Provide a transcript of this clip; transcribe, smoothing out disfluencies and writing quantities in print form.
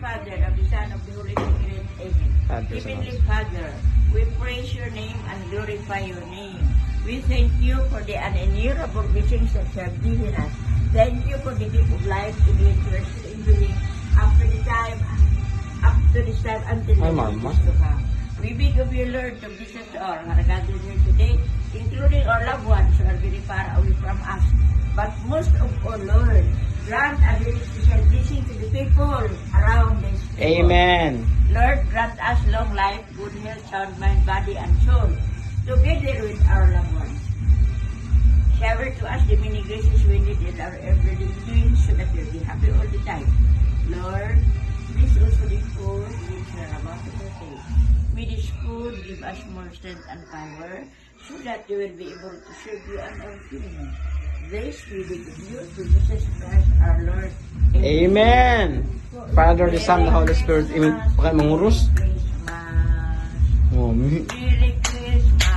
Father, of the Son, of the Holy Spirit. Amen. Heavenly Father, we praise your name and glorify your name. We thank you for the unearable blessings that you have given us. Thank you for the gift of life to be enjoying after this time until the day to come. We beg of you, Lord, to bless us all, our gathered here today, including our loved ones who are very far away from us. But most of all, Lord, grant a very special blessing to the people around this people. Amen. Lord, grant us long life, good health, sound mind, body, and soul, together with our loved ones. Shower to us the many graces we need in our everyday doing so that we'll be happy all the time. Lord, please also the food which we are about to partake. May this food give us more strength and power so that we will be able to serve you and our kingdom. This we beg of you through Jesus Christ our Lord. Amen. Father, the Son, the Holy Spirit. Amen. Pakai mengurus. Christmas. Oh, Merry Christmas.